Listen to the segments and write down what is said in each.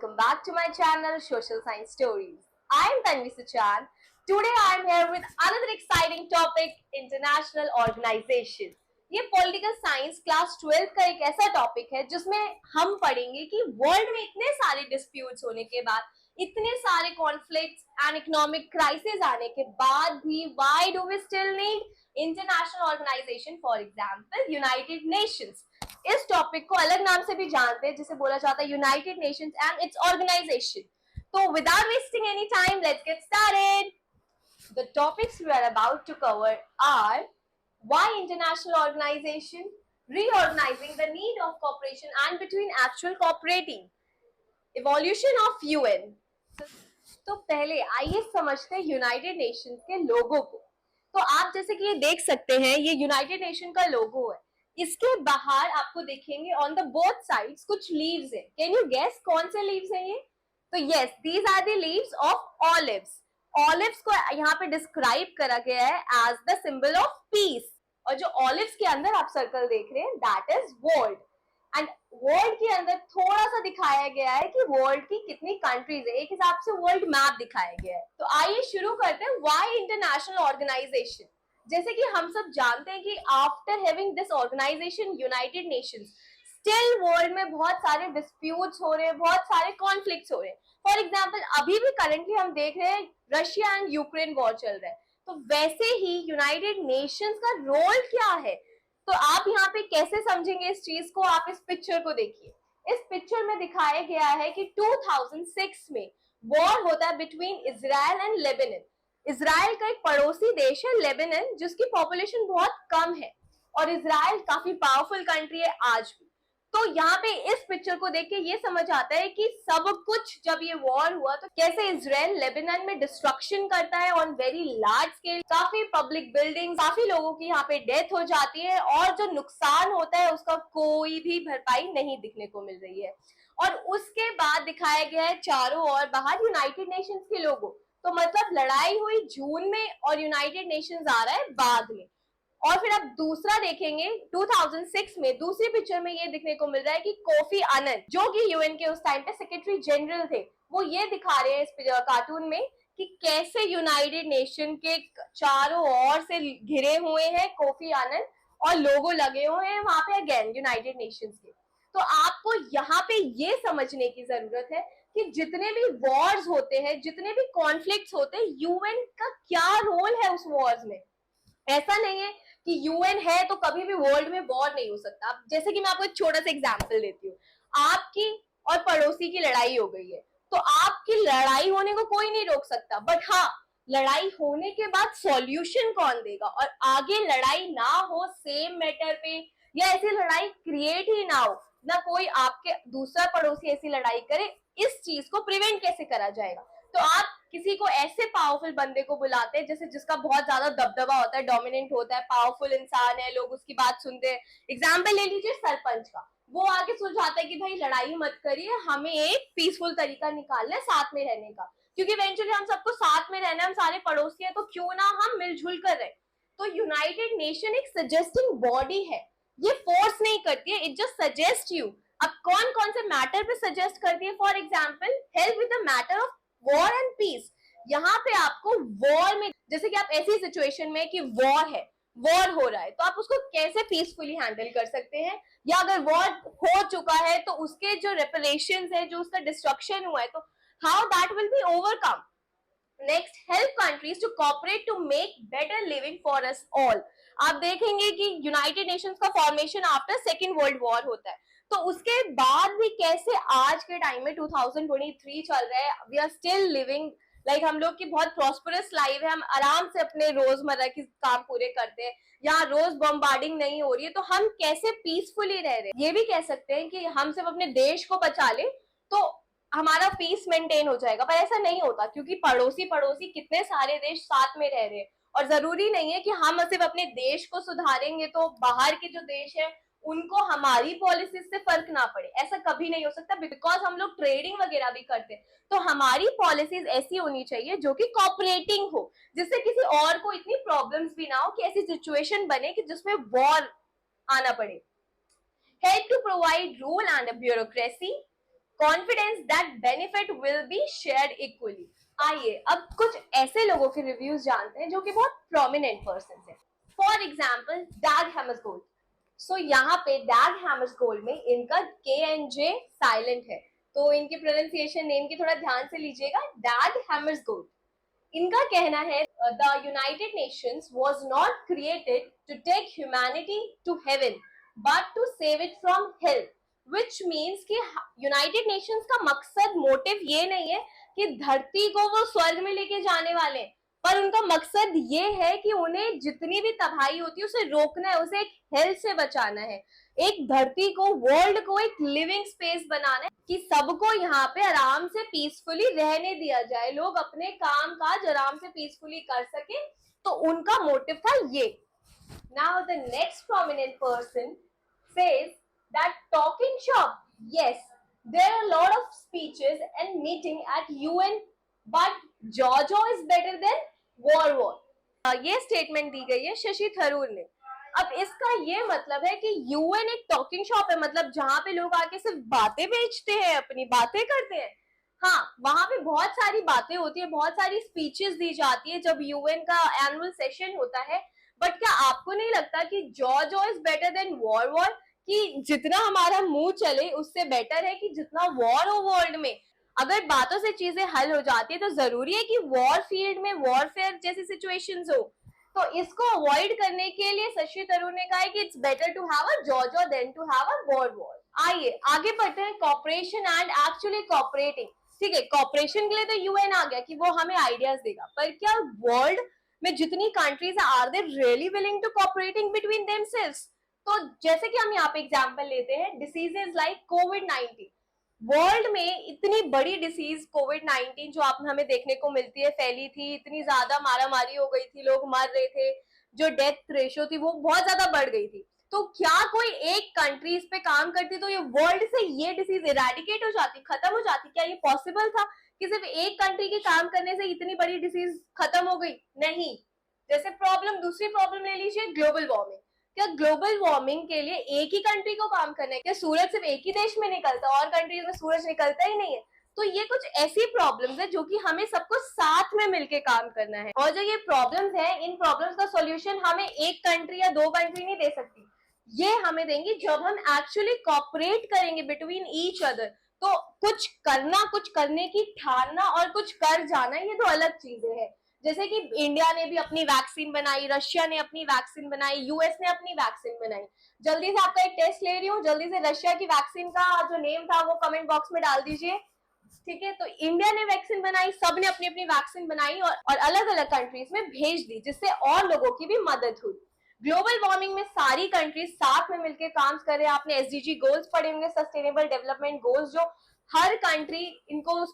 welcome back to my channel Social Science Stories. I am Tanvi Suchan. Today I am here with another exciting topic, international organization. ये political science class 12 का एक ऐसा topic है जिसमें हम पढ़ेंगे कि वर्ल्ड में इतने सारे डिस्प्यूट्स होने के बाद, इतने सारे कॉन्फ्लिक्ट्स एंड इकोनॉमिक क्राइसिस आने के बाद भी why do we still need international organization, for example United Nations. इस टॉपिक को अलग नाम से भी जानते हैं जिसे बोला जाता है United Nations and its organisation. तो without wasting any time, let's get started. The topics we are about to cover are why international organization, reorganizing the need of cooperation and between actual cooperating, evolution of UN. तो पहले आइए समझते हैं United Nations के लोगो को. तो आप जैसे कि ये देख सकते हैं, ये यूनाइटेड नेशन का लोगो है. इसके बाहर आपको देखेंगे ऑन द बोथ साइड्स कुछ लीव्स है. कैन यू गेस कौन से लीव्स हैं ये? तो yes, these are the leaves of olives. Olives को यहाँ पे डिस्क्राइब करा गया है as the symbol of peace. और जो ऑलिव्स के अंदर आप सर्कल देख रहे हैं, that is world. And world के अंदर थोड़ा सा दिखाया गया है कि वर्ल्ड की कितनी कंट्रीज है. एक हिसाब से वर्ल्ड मैप दिखाया गया है. तो आइए शुरू करते हैं. Why international organization? जैसे कि हम सब जानते हैं कि after having this organization United Nations, still world में बहुत सारे डिस्प्यूट्स हो रहे हैं, बहुत सारे कॉन्फ्लिक्ट्स हो रहे हैं. फॉर एग्जाम्पल अभी भी करंटली हम देख रहे हैं रशिया एंड यूक्रेन वॉर चल रहा है. तो वैसे ही यूनाइटेड नेशंस का रोल क्या है? तो आप यहाँ पे कैसे समझेंगे इस चीज को? आप इस पिक्चर को देखिए. इस पिक्चर में दिखाया गया है कि 2006 में वॉर होता है between Israel and Lebanon. Israel का एक पड़ोसी देश है लेबनान, जिसकी पॉपुलेशन बहुत कम है, और इजराइल काफी पावरफुल कंट्री है आज भी. तो यहाँ पे इस पिक्चर को देख के ये समझ आता है कि सब कुछ जब ये वॉर हुआ तो कैसे इजराइल लेबनान में डिस्ट्रक्शन करता है ऑन वेरी लार्ज स्केल. काफी पब्लिक बिल्डिंग, काफी लोगों की यहाँ पे डेथ हो जाती है, और जो नुकसान होता है उसका कोई भी भरपाई नहीं दिखने को मिल रही है. और उसके बाद दिखाया गया है चारों ओर बाहर यूनाइटेड नेशंस के लोगों. तो मतलब लड़ाई हुई जून में और यूनाइटेड नेशंस आ रहा है बाद में. और फिर आप दूसरा देखेंगे 2006 में दूसरी पिक्चर में ये दिखने को मिल रहा है कि कोफी अनन, जो कि यूएन के उस टाइम पे सेक्रेटरी जनरल थे, वो ये दिखा रहे हैं इस कार्टून में कि कैसे यूनाइटेड नेशन के चारों ओर से घिरे हुए हैं कोफी अनन, और लोगो लगे हुए हैं वहां पे अगेन यूनाइटेड नेशंस के. तो आपको यहाँ पे ये समझने की जरूरत है कि जितने भी वॉर्स होते हैं, जितने भी कॉन्फ्लिक्ट्स होते हैं, यूएन का क्या रोल है उस वॉर्स में. ऐसा नहीं है कि यूएन है तो कभी भी वर्ल्ड में वॉर नहीं हो सकता. जैसे कि मैं आपको एक छोटा सा एग्जांपल देती हूँ. आपकी और पड़ोसी की लड़ाई हो गई है, तो आपकी लड़ाई होने को कोई नहीं रोक सकता. बट हाँ, लड़ाई होने के बाद सॉल्यूशन कौन देगा, और आगे लड़ाई ना हो सेम मैटर पे, या ऐसी लड़ाई क्रिएट ही ना हो, ना कोई आपके दूसरा पड़ोसी ऐसी लड़ाई करे, इस चीज को प्रिवेंट कैसे करा जाएगा? तो आप किसी को ऐसे पावरफुल बंदे को बुलाते हैं जैसे जिसका बहुत ज्यादा दबदबा होता है, डोमिनेंट होता है, पावरफुल इंसान है, लोग उसकी बात सुनते हैं. एग्जाम्पल ले लीजिए सरपंच का. वो आगे सुलझाता है कि भाई लड़ाई मत करिए, हमें एक पीसफुल तरीका निकालना है साथ में रहने का, क्योंकि इवेंचुअली हम सबको साथ में रहना है, हम सारे पड़ोसी हैं, तो क्यों ना हम मिलजुल कर रहे. तो यूनाइटेड नेशन एक सजेस्टिंग बॉडी है, ये फोर्स नहीं करती है, इट जस्ट सजेस्ट यू. अब कौन कौन से मैटर पे सजेस्ट करती है? For example help with the matter of war and peace. यहाँ पे आपको वॉर में, जैसे कि आप ऐसी सिचुएशन में कि वॉर है, वॉर हो रहा है, तो आप उसको कैसे पीसफुली हैंडल कर सकते हैं, या अगर वॉर हो चुका है तो उसके जो रेपरेशंस है, जो उसका डिस्ट्रक्शन हुआ है, तो how that will be overcome. Next, help countries to cooperate to make better living for us all. आप देखेंगे कि यूनाइटेड नेशंस का formation after second world war होता है, तो उसके बाद भी कैसे आज के टाइम में 2023 चल रहा है, we are still living like हम लोग की बहुत प्रॉस्परस लाइफ है, हम आराम से अपने रोजमर्रा के काम पूरे करते हैं, यहाँ रोज बम्बार्डिंग नहीं हो रही है, तो हम कैसे पीसफुली रह रहे हैं. ये भी कह सकते हैं कि हम सिर्फ अपने देश को बचा ले तो हमारा पीस मेंटेन हो जाएगा, पर ऐसा नहीं होता, क्योंकि पड़ोसी पड़ोसी कितने सारे देश साथ में रह रहे हैं, और जरूरी नहीं है कि हम सिर्फ अपने देश को सुधारेंगे तो बाहर के जो देश है उनको हमारी पॉलिसी से फर्क ना पड़े. ऐसा कभी नहीं हो सकता, बिकॉज हम लोग ट्रेडिंग वगैरह भी करते हैं, तो हमारी पॉलिसीज ऐसी होनी चाहिए जो कि कोऑपरेटिंग हो, जिससे किसी और को इतनी प्रॉब्लम्स भी ना हो कि ऐसी सिचुएशन बने कि जिसमें वॉर आना पड़े. Help to provide rule and bureaucracy. Confidence that benefit will be shared equally. आइए अब कुछ ऐसे लोगों के रिव्यूज जानते हैं जो कि बहुत प्रोमिनेंट पर्सन है। For example डैग हैमर्सगोल्ड। सो यहाँ पे डैग हैमर्सगोल्ड में इनका के एन जे साइलेंट है, तो इनकी प्रोनाउंसिएशन नेम की थोड़ा ध्यान से लीजिएगा, डैग हैमर्सगोल्ड। इनका कहना है the United Nations was not created to take humanity to heaven but to save it from hell, which means कि यूनाइटेड नेशंस का मकसद, मोटिव ये नहीं है कि धरती को वो स्वर्ग में लेके जाने वाले हैं, पर उनका मकसद ये है कि उन्हें जितनी भी तबाही होती है उसे रोकना है, उसे एक हेल से बचाना है, एक धरती को, वर्ल्ड को एक लिविंग स्पेस बनाना है कि सबको यहाँ पे आराम से पीसफुली रहने दिया जाए, लोग अपने काम काज आराम से पीसफुली कर सके। तो उनका मोटिव था ये। Now the next prominent person says that talking shop, yes there are a lot of speeches and meeting at UN, but Jojo is better than war. ये स्टेटमेंट दी गई है शशि थरूर ने। अब इसका ये मतलब है कि यूएन एक टॉकिंग शॉप है, मतलब जहां पे लोग आके सिर्फ बातें बेचते हैं, अपनी बातें करते हैं। हाँ, वहां पे बहुत सारी बातें होती है, बहुत सारी स्पीचेस दी जाती है जब यूएन का एनुअल सेशन होता है। बट क्या आपको नहीं लगता कि jaw is better than war, कि जितना हमारा मुंह चले उससे बेटर है कि जितना वॉर हो वर्ल्ड में। अगर बातों से चीजें हल हो जाती है तो जरूरी है कि वॉर फील्ड में वॉरफेयर जैसी सिचुएशंस हो। तो इसको अवॉइड करने के लिए शशि थरूर ने कहा है कि it's better to have a jaw than to have a war. आइए आगे बढ़ते हैं, कॉपरेशन एंड एक्चुअली कॉपरेटिंग। ठीक है, कॉपरेशन के लिए तो यूएन आ गया कि वो हमें आइडियाज देगा, पर क्या वर्ल्ड में जितनी countries are they really willing to cooperating between themselves? तो जैसे कि हम यहाँ पे एग्जांपल लेते हैं, डिसीजेस लाइक कोविड-19। वर्ल्ड में इतनी बड़ी डिसीज कोविड-19 जो आप हमें देखने को मिलती है, फैली थी, इतनी ज्यादा मारामारी हो गई थी, लोग मर रहे थे, जो डेथ रेशो थी वो बहुत ज्यादा बढ़ गई थी। तो क्या कोई एक कंट्री इस पे काम करती तो ये वर्ल्ड से ये डिसीज इरेडिकेट हो जाती, खत्म हो जाती? क्या ये पॉसिबल था कि सिर्फ एक कंट्री के काम करने से इतनी बड़ी डिसीज खत्म हो गई? नहीं। जैसे प्रॉब्लम, दूसरी प्रॉब्लम ले लीजिए, ग्लोबल वार्मिंग। क्या ग्लोबल वार्मिंग के लिए एक ही कंट्री को काम करना है? क्या सूरज सिर्फ एक ही देश में निकलता है और कंट्रीज में सूरज निकलता ही नहीं है? तो ये कुछ ऐसी प्रॉब्लम्स है जो कि हमें सबको साथ में मिलके काम करना है। और जो ये प्रॉब्लम्स है, इन प्रॉब्लम्स का सॉल्यूशन हमें एक कंट्री या दो कंट्री नहीं दे सकती, ये हमें देंगी जब हम एक्चुअली कॉपरेट करेंगे बिटवीन ईच अदर। तो कुछ करना, कुछ करने की ठानना और कुछ कर जाना, ये दो अलग चीजें हैं। जैसे कि इंडिया ने भी अपनी वैक्सीन बनाई, रशिया ने अपनी वैक्सीन बनाई, यूएस ने अपनी वैक्सीन बनाई। जल्दी से आपका एक टेस्ट ले रही हूँ, जल्दी से रशिया की वैक्सीन का जो नेम था वो कमेंट बॉक्स में डाल दीजिए। ठीक है, तो इंडिया ने वैक्सीन बनाई, सब ने अपनी अपनी वैक्सीन बनाई और अलग अलग कंट्रीज में भेज दी, जिससे और लोगों की भी मदद हुई। ग्लोबल वार्मिंग में सारी कंट्रीज साथ में मिलकर काम कर रहे हैं। आपने एसडीजी गोल्स पढ़े होंगे, सस्टेनेबल डेवलपमेंट गोल्स, जो हर कंट्री इनको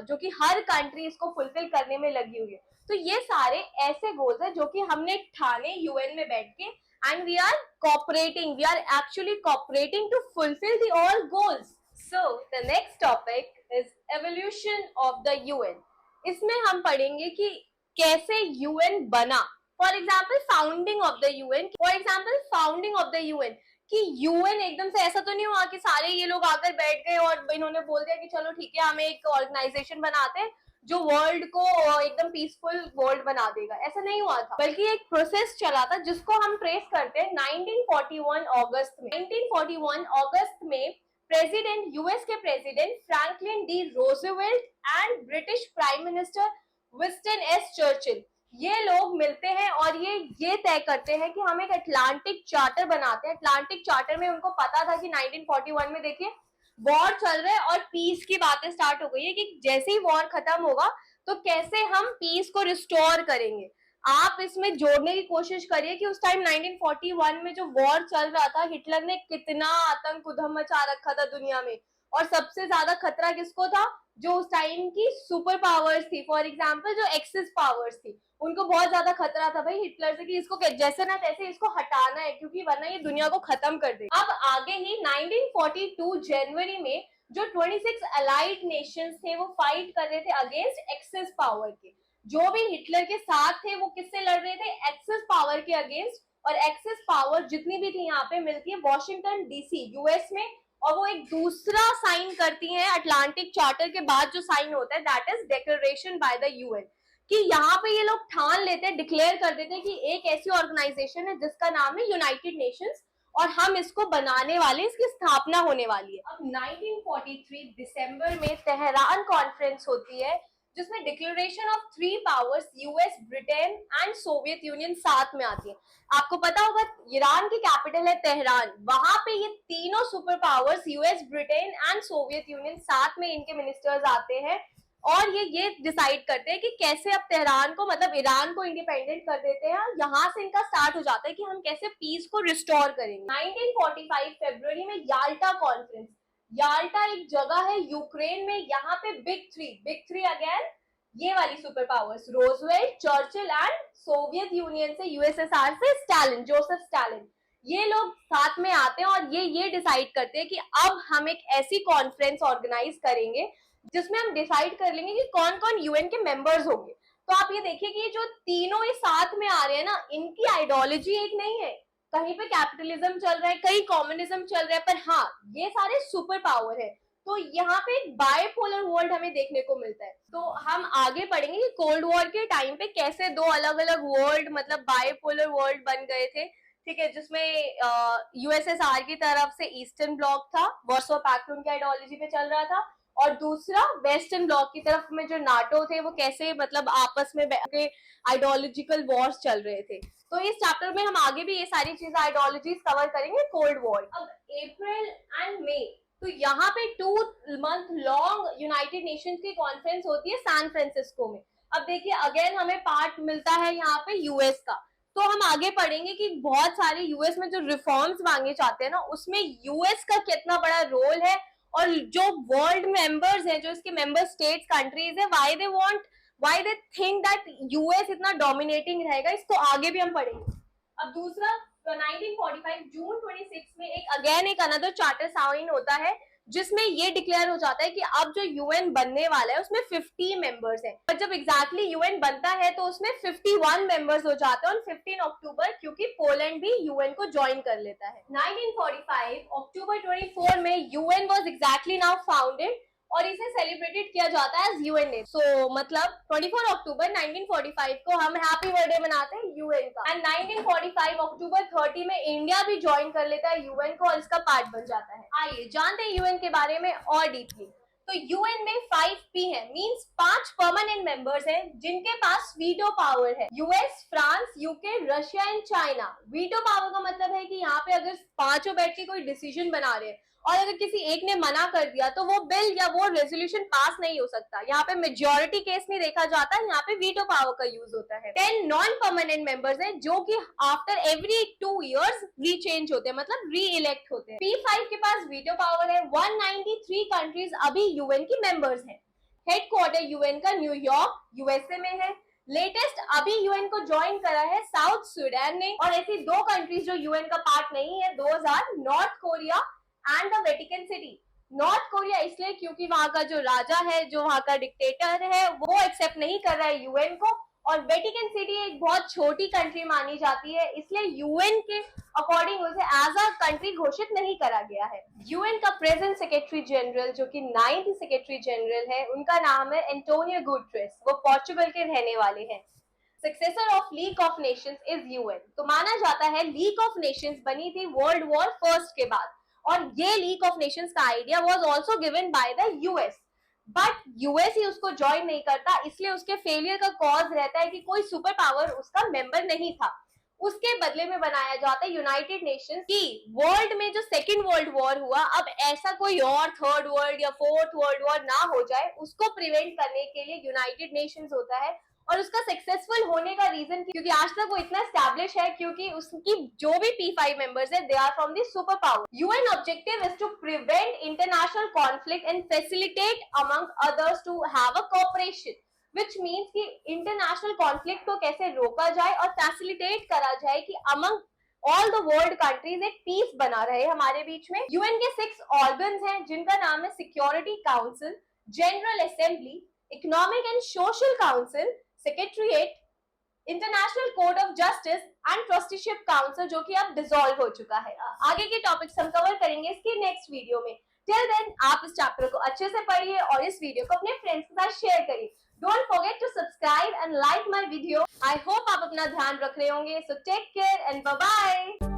जो कि हर कंट्री इसको फुलफिल करने में लगी हुई है। तो ये सारे ऐसे गोल्स हैं जो कि हमने ठाने यूएन में बैठ के, and we are cooperating, we are actually cooperating to fulfil the all goals. So the next topic is evolution of the UN. इसमें हम पढ़ेंगे कि कैसे यूएन बना। For example founding of the UN, कि यूएन एकदम से ऐसा तो नहीं हुआ कि सारे ये लोग आकर बैठ गए और इन्होंने बोल दिया कि चलो ठीक है हम एक ऑर्गेनाइजेशन बनाते हैं जो वर्ल्ड को एकदम पीसफुल वर्ल्ड बना देगा। ऐसा नहीं हुआ था, बल्कि एक प्रोसेस चला था जिसको हम ट्रेस करते हैं 1941 अगस्त में प्रेसिडेंट, यूएस के president Franklin D Roosevelt and British prime minister Winston S Churchill, ये लोग मिलते हैं और ये तय करते हैं कि हम एक अटलांटिक चार्टर बनाते हैं। अटलांटिक चार्टर में उनको पता था कि 1941 में देखिए वॉर चल रहा है और पीस की बातें स्टार्ट हो गई है कि जैसे ही वॉर खत्म होगा तो कैसे हम पीस को रिस्टोर करेंगे। आप इसमें जोड़ने की कोशिश करिए कि उस टाइम 1941 में जो वॉर चल रहा था, हिटलर ने कितना आतंक उधम मचा रखा था दुनिया में, और सबसे ज्यादा खतरा किसको था? जो उस टाइम की सुपर पावर्स थी, फॉर एग्जाम्पल जो एक्सिस पावर्स थी, उनको बहुत ज्यादा खतरा था भाई हिटलर से कि इसको जैसे ना तैसे इसको हटाना है, क्योंकि वरना ये दुनिया को खत्म कर दे। अब आगे ही 1942 जनवरी में जो 26 अलाइड नेशंस थे वो फाइट कर रहे थे अगेंस्ट एक्सिस पावर के। जो भी हिटलर के साथ थे वो किससे लड़ रहे थे? एक्सिस पावर के अगेंस्ट। और एक्सिस पावर जितनी भी थी यहाँ पे मिलती है वॉशिंगटन डीसी यूएस में और वो एक दूसरा साइन करती हैं अटलांटिक चार्टर के बाद जो साइन होता है, that is declaration by the UN. कि यहाँ पे ये लोग ठान लेते हैं, डिक्लेयर कर देते हैं कि एक ऐसी ऑर्गेनाइजेशन है जिसका नाम है यूनाइटेड नेशंस और हम इसको बनाने वाले, इसकी स्थापना होने वाली है। अब 1943 दिसंबर में तेहरान कॉन्फ्रेंस होती है जिसमें declaration of three powers US, Britain and Soviet union साथ में आती है। आपको पता होगा ईरान की कैपिटल है तेहरान, वहां पे ये तीनों super powers US, Britain and Soviet union साथ में इनके मिनिस्टर्स आते हैं और ये डिसाइड करते हैं कि कैसे अब तेहरान को, मतलब ईरान को इंडिपेंडेंट कर देते हैं। यहाँ से इनका स्टार्ट हो जाता है कि हम कैसे पीस को रिस्टोर करेंगे। 1945 फरवरी में याल्टा कॉन्फ्रेंस, याल्टा एक जगह है यूक्रेन में, यहाँ पे बिग थ्री अगेन ये वाली super powers, Roosevelt, Churchill and Soviet union से, यूएसएसआर से स्टालिन, जोसेफ स्टालिन, ये लोग साथ में आते हैं और ये डिसाइड करते हैं कि अब हम एक ऐसी कॉन्फ्रेंस ऑर्गेनाइज करेंगे जिसमें हम डिसाइड कर लेंगे कि कौन कौन यूएन के मेंबर्स होंगे। तो आप ये देखिए कि ये जो तीनों ये साथ में आ रहे हैं ना, इनकी आइडियोलॉजी एक नहीं है, कहीं पे कैपिटलिज्म चल रहा है, कहीं कम्युनिज्म चल रहा है, पर हाँ ये सारे सुपर पावर है। तो यहाँ पे एक बायपोलर वर्ल्ड हमें देखने को मिलता है। तो हम आगे पढ़ेंगे कि कोल्ड वॉर के टाइम पे कैसे दो अलग अलग वर्ल्ड, मतलब बायपोलर वर्ल्ड बन गए थे, ठीक है, जिसमें यूएसएसआर की तरफ से ईस्टर्न ब्लॉक था, वार्सो पैक्ट उनकी आइडियोलॉजी पे चल रहा था, और दूसरा वेस्टर्न ब्लॉक की तरफ में जो नाटो थे वो कैसे मतलब आपस में आइडियोलॉजिकल वॉर्स चल रहे थे। तो इस चैप्टर में हम आगे भी ये सारी चीजें आइडियोलॉजीज कवर करेंगे कोल्ड वॉर। अब अप्रैल एंड मई, तो यहाँ पे 2 मंथ लॉन्ग यूनाइटेड नेशंस की कॉन्फ्रेंस होती है सैन फ्रांसिस्को में। अब देखिए अगेन हमें पार्ट मिलता है यहाँ पे यूएस का, तो हम आगे पढ़ेंगे कि बहुत सारे यूएस में जो रिफॉर्म्स मांगे जाते हैं ना, उसमें यूएस का कितना बड़ा रोल है, और जो वर्ल्ड मेंबर्स हैं, जो इसके मेंबर स्टेट्स कंट्रीज है, why they think that US इतना डोमिनेटिंग रहेगा, इसको आगे भी हम पढ़ेंगे। अब दूसरा 1945 जून 26 में एक अनदर चार्टर साइन होता है जिसमें ये डिक्लेयर हो जाता है कि अब जो यूएन बनने वाला है उसमें 50 मेंबर्स हैं। पर जब एग्जैक्टली यूएन बनता है तो उसमें 51 मेंबर्स हो जाते हैं, और 15 अक्टूबर क्योंकि पोलैंड भी यूएन को ज्वाइन कर लेता है। 1945 अक्टूबर 24 में UN was exactly now founded और इसे सेलिब्रेटेड किया जाता है एज यूएन डे। सो मतलब 24 अक्टूबर 1945 को हम हैप्पी बर्थडे मनाते हैं यूएन का। एंड 1945 अक्टूबर 30 में इंडिया भी ज्वाइन कर लेता है यूएन को और इसका पार्ट बन जाता है। आइए जानते हैं यूएन के बारे में और डीपली। तो यूएन में 5P है, मींस 5 परमानेंट मेंबर्स हैं जिनके पास वीटो पावर है। US, France, UK, Russia and China. Veto power का मतलब है कि यहाँ पे अगर पांचों बैठ के कोई डिसीजन बना रहे हैं और अगर किसी एक ने मना कर दिया तो वो बिल या वो रेजोल्यूशन पास नहीं हो सकता। यहाँ पे मेजॉरिटी केस नहीं देखा जाता, यहाँ पे वीटो पावर का यूज होता है। 10 नॉन परमानेंट मेंबर्स हैं जो कि आफ्टर एवरी 2 इयर्स रीचेंज होते हैं, मतलब री इलेक्ट होते हैं। P5 के पास वीटो पावर है। 193 कंट्रीज अभी यूएन की मेंबर्स हैं। हेडक्वार्टर यूएन का न्यूयॉर्क यूएसए में है। लेटेस्ट अभी यूएन को ज्वाइन करा है साउथ सुडान ने, और ऐसी 2 कंट्रीज जो यूएन का पार्ट नहीं है 2000, north Korea and the Vatican city. North Korea इसलिए क्योंकि वहां का जो राजा है, जो वहां का डिक्टेटर है, वो एक्सेप्ट नहीं कर रहा है यूएन को, और वेटिकन सिटी एक बहुत छोटी कंट्री मानी जाती है, इसलिए यूएन के अकॉर्डिंग उसे एज अ कंट्री घोषित नहीं करा गया है। यूएन का प्रेजेंट सेक्रेटरी जनरल जो कि 9th सेक्रेटरी जनरल है, उनका नाम है एंटोनियो गुटेरेस, वो पोर्चुगल के रहने वाले हैं। Successor of league of Nations is UN. तो माना जाता है लीग ऑफ नेशंस बनी थी वर्ल्ड वॉर फर्स्ट के बाद, और ये लीग ऑफ नेशंस का idea was also given by the US, but US ही उसको ज्वाइन नहीं करता, इसलिए उसके फेलियर का कॉज रहता है कि कोई सुपर पावर उसका मेंबर नहीं था। उसके बदले में बनाया जाता है यूनाइटेड नेशंस की वर्ल्ड में जो सेकेंड वर्ल्ड वॉर हुआ, अब ऐसा कोई और थर्ड वर्ल्ड या फोर्थ वर्ल्ड वॉर ना हो जाए, उसको प्रिवेंट करने के लिए यूनाइटेड नेशंस होता है। और उसका सक्सेसफुल होने का रीजन क्योंकि आज तक वो इतना एस्टैब्लिश है क्योंकि उसकी जो भी P5 मेंबर्स है they are from the super power. UN objective is to prevent international conflict and facilitate among others to have a cooperation, which means कि इंटरनेशनल कॉन्फ्लिक्ट को कैसे रोका जाए और फैसिलिटेट करा जाए कि among all the world countries एक पीस बना रहे हमारे बीच में। यूएन के 6 ऑर्गन्स हैं जिनका नाम है security council, general assembly, economic and social council, secretariat, international code of justice and trusteeship council, जो कि अब डिसॉल्व हो चुका है। आगे के टॉपिक्स हम कवर करेंगे इसके नेक्स्ट वीडियो में। टिल देन आप इस चैप्टर को अच्छे से पढ़िए और इस वीडियो को अपने फ्रेंड्स के साथ शेयर करिए। Don't forget to subscribe and like my video. I hope आप अपना ध्यान रख रहे होंगे। So take care and bye bye.